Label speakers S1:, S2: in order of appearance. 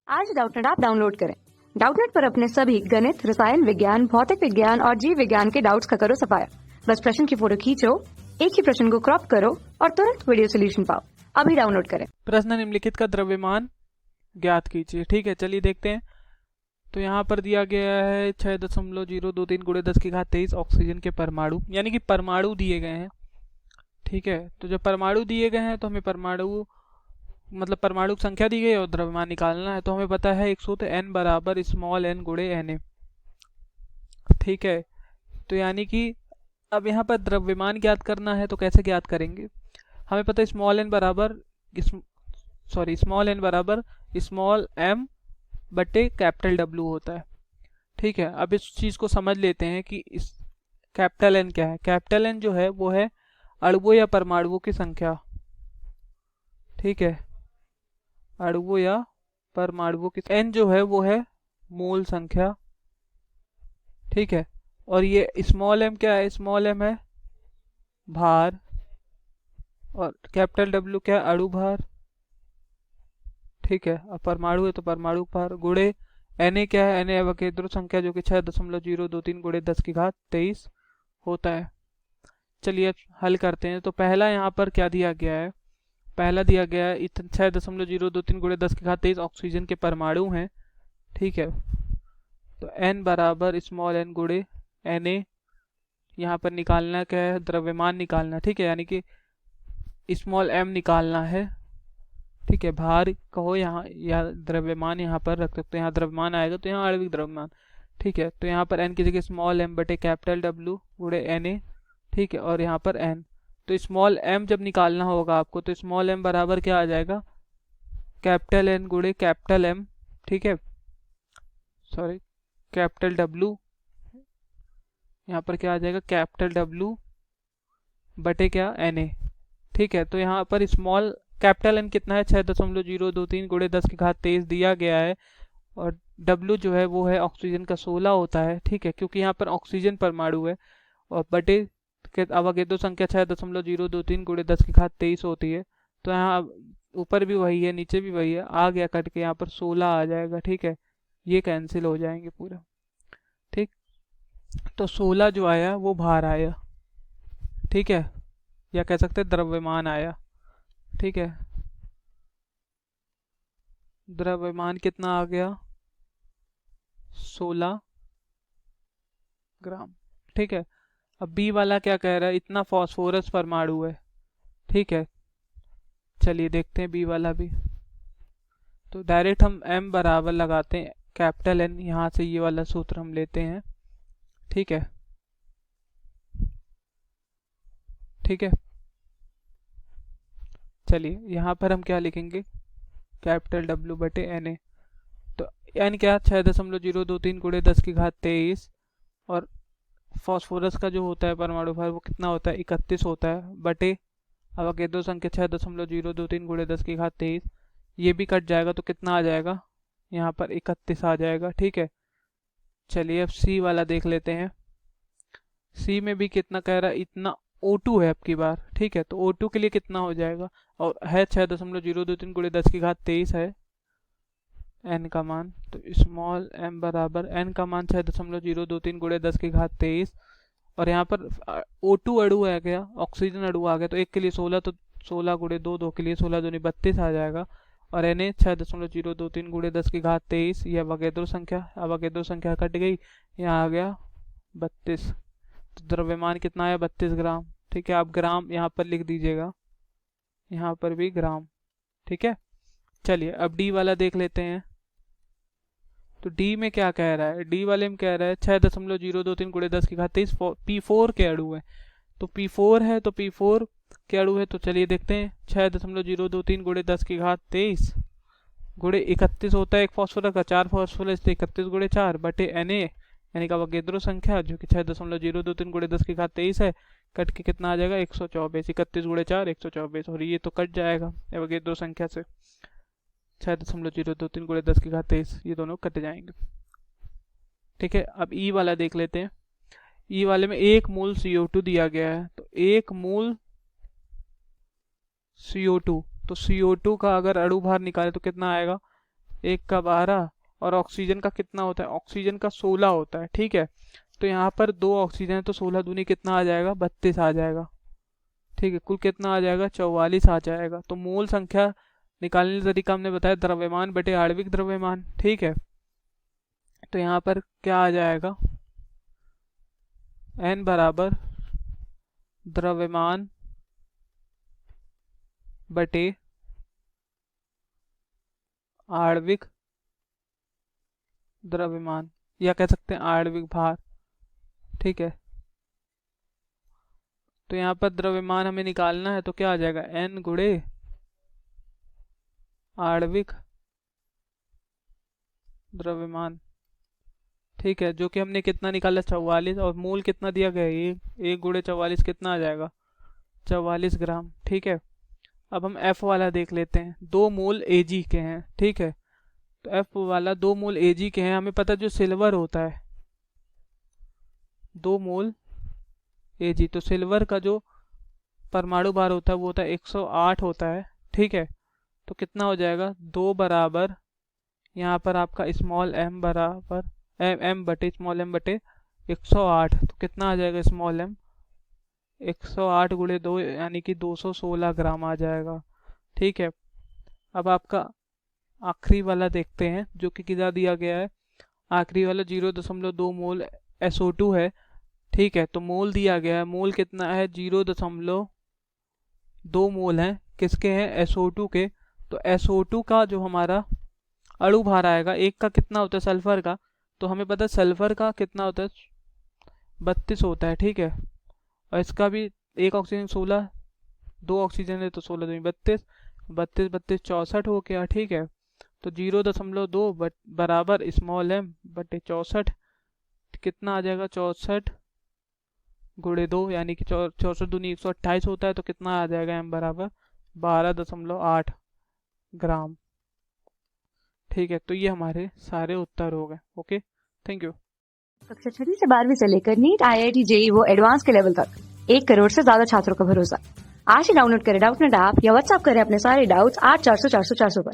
S1: आज Doubtnut app download करें। Doubtnut पर अपने सभी गणित, रसायन विज्ञान, भौतिक विज्ञान और जीव विज्ञान के डाउट्स का करो सफाया। बस प्रश्न की फोटो खींचो, एक ही प्रश्न को क्रॉप करो और तुरंत वीडियो सोल्यूशन पाओ। अभी डाउनलोड करें।
S2: प्रश्न निम्नलिखित का द्रव्यमान ज्ञात कीजिए। ठीक है, चलिए देखते हैं। तो यहाँ पर दिया गया है 6.023 गुणे 10⁻23 ऑक्सीजन के परमाणु, यानी कि परमाणु दिए गए हैं। ठीक है, तो जब परमाणु दिए गए हैं तो हमें परमाणु मतलब परमाणु की संख्या दी गई है और द्रव्यमान निकालना है। तो हमें पता है एक सूत्र n बराबर स्मॉल n गुणे Na। ठीक है, तो यानी कि अब यहाँ पर द्रव्यमान ज्ञात करना है तो कैसे ज्ञात करेंगे। हमें पता है स्मॉल n बराबर स्मॉल m बटे कैपिटल W होता है। ठीक है, अब इस चीज़ को समझ लेते हैं कि इस कैपिटल N क्या है। कैपिटल N जो है वो है अणुओं या परमाणुओं की संख्या। ठीक है, अणुओं या परमाणुओं की N जो है वो है मोल संख्या। ठीक है, और ये स्मॉल m क्या है, स्मॉल m है भार, और कैपिटल W क्या है, अणु भार। ठीक है, अब परमाणु है तो परमाणु भार गुणे Na क्या है, Na अवकेंद्र संख्या जो कि 6.023 गुणे 10⁻23 होता है। चलिए हल करते हैं। तो पहला यहाँ पर क्या दिया गया है, पहला दिया गया है 6.023 गुणे 10⁻23 ऑक्सीजन के परमाणु हैं। ठीक है, तो n बराबर स्मॉल n गुणे Na, यहाँ पर निकालना क्या है, द्रव्यमान निकालना। ठीक है, यानी कि स्मॉल m निकालना है। ठीक है, भार कहो यहाँ या द्रव्यमान यहाँ पर रख सकते हैं। यहाँ द्रव्यमान आएगा तो यहाँ आणविक द्रव्यमान। ठीक है, तो यहाँ पर n की जगह स्मॉल m बटे कैपिटल W गुणे Na। ठीक है, और यहाँ पर n, तो स्मॉल m जब निकालना होगा आपको तो स्मॉल m बराबर क्या आ जाएगा, कैपिटल N गुणे कैपिटल M। ठीक है, सॉरी कैपिटल W, यहाँ पर क्या आ जाएगा, कैपिटल W बटे क्या, Na। ठीक है, तो यहाँ पर स्मॉल कैपिटल N कितना है, 6.023 गुणे 10⁻23 दिया गया है, और W जो है वो है ऑक्सीजन का 16 होता है। ठीक है, क्योंकि यहाँ पर ऑक्सीजन परमाणु है, और बटे अवकेंद्र संख्या 6.023 गुणे 10⁻23 होती है। तो यहाँ ऊपर भी वही है नीचे भी वही है, आ गया कट के, यहाँ पर 16 आ जाएगा। ठीक है, ये कैंसिल हो जाएंगे पूरा। ठीक, तो 16 जो आया वो भार आया। ठीक है, या कह सकते हैं द्रव्यमान आया। ठीक है, द्रव्यमान कितना आ गया, 16 ग्राम। ठीक है, अब बी वाला क्या कह रहा है, इतना फास्फोरस परमाणु है। ठीक है, चलिए देखते हैं बी वाला भी। तो डायरेक्ट हम m बराबर लगाते हैं कैपिटल N, यहाँ से ये वाला सूत्र हम लेते हैं। ठीक है, ठीक है, चलिए यहाँ पर हम क्या लिखेंगे, कैपिटल W बटे Na। तो n क्या, 6.023 गुणे 10⁻23, और फास्फोरस का जो होता है परमाणु भार वो कितना होता है, 31 होता है, बटे अवकेंद्र संख्या 6.023 गुणे 10⁻23। ये भी कट जाएगा तो कितना आ जाएगा, यहाँ पर 31 आ जाएगा। ठीक है, चलिए अब सी वाला देख लेते हैं। सी में भी कितना कह रहा है, इतना O2 है अब की बार। ठीक है, तो O2 के लिए कितना हो जाएगा, और है 6.023 गुणे 10⁻23 है n का मान। तो स्मॉल m बराबर n का मान 6.023 गुणे 10⁻23, और यहाँ पर O2 अणु आ गया, ऑक्सीजन अणु आ गया, तो एक के लिए 16, तो 16 गुणे 2, 2 के लिए 16 दूनी 32 आ जाएगा। और Na 6.023 गुणे 10⁻23, यह अवकेंद्र संख्या कट गई, यहाँ आ गया 32। तो द्रव्यमान कितना आया, 32 ग्राम। ठीक है, आप ग्राम यहाँ पर लिख दीजिएगा, यहाँ पर भी ग्राम। ठीक है, चलिए अब डी वाला देख लेते हैं। तो डी में क्या कह रहा है, डी वाले में कह रहा है 6.023 गुणे 10⁻23 P4 के अणु है। तो P4 है, तो P4 के अणु है, तो चलिए देखते हैं। 6.023 गुणे 10⁻23 गुणे 31 होता है एक फास्फोरस का, 4 फास्फोरस, 31 गुणे 4 बटे Na, यानी कि अवकेंद्र संख्या जो कि 6.023 गुणे 10⁻23 है, कट के कितना आ जाएगा, 124। 31 गुणे 4 124, और ये तो कट जाएगा अवकेंद्र संख्या से, 6.023 गुणे 10⁻23, ये दोनों कट जाएंगे। ठीक है, अब ई वाला देख लेते हैं। ई वाले में 1 मोल CO2 दिया गया है। तो 1 मोल CO2, तो CO2 का अगर अणु भार निकाले तो कितना आएगा, 1 का 12 और ऑक्सीजन का कितना होता है, ऑक्सीजन का 16 होता है। ठीक है, तो यहाँ पर 2 ऑक्सीजन है तो 16 दूनी कितना आ जाएगा, 32 आ जाएगा। ठीक है, कुल कितना आ जाएगा, 44 आ जाएगा। तो मोल संख्या निकालने का तरीका हमने बताया द्रव्यमान बटे आणविक द्रव्यमान। ठीक है, तो यहाँ पर क्या आ जाएगा, n बराबर द्रव्यमान बटे आणविक द्रव्यमान, या कह सकते हैं आणविक भार। ठीक है, तो यहाँ पर द्रव्यमान हमें निकालना है तो क्या आ जाएगा, n गुणे आणविक द्रव्यमान। ठीक है, जो कि हमने कितना निकाला, 44, और मोल कितना दिया गया है, 1 गुणे 44 कितना आ जाएगा, 44 ग्राम। ठीक है, अब हम F वाला देख लेते हैं। 2 मोल Ag के हैं। ठीक है, तो F वाला 2 मोल Ag के हैं। हमें पता है जो सिल्वर होता है 2 मोल Ag, तो सिल्वर का जो परमाणु भार होता है वो होता है 108 होता है। ठीक है, तो कितना हो जाएगा, 2 बराबर यहाँ पर आपका स्मॉल m बराबर m बटे स्मॉल m बटे 108, तो कितना आ जाएगा, स्मॉल m 108 गुणे 2 यानी कि 216 ग्राम आ जाएगा। ठीक है, अब आपका आखिरी वाला देखते हैं जो कि कितना दिया गया है। आखिरी वाला 0.2 मोल SO2 है। ठीक है, तो मोल दिया गया है, मोल कितना है, 0.2 मोल है, किसके हैं, SO2 के। तो SO2 का जो हमारा अणु भार आएगा, एक का कितना होता है, सल्फर का, तो हमें पता है सल्फर का कितना होता है, 32 होता है। ठीक है, और इसका भी 1 ऑक्सीजन 16, 2 ऑक्सीजन है तो 16 दूनी 32, 32 32 64 हो गया। ठीक है, तो 0.2 बराबर स्मॉल m बटे 64, कितना आ जाएगा, 64 गुणे 2 यानी कि 64 दूनी 128 होता है, तो कितना आ जाएगा, m बराबर 12.8 ग्राम। ठीक है, तो ये हमारे सारे उत्तर हो गए। Okay, thank you.
S1: कक्षा 6वीं से 12वीं से लेकर नीट, IIT, JEE वो एडवांस के लेवल तक 1 करोड़ से ज्यादा छात्रों का भरोसा। आज ही डाउनलोड करें डाउटनेट ऐप या व्हाट्सएप करें अपने सारे डाउट्स 8400 400 400 पर।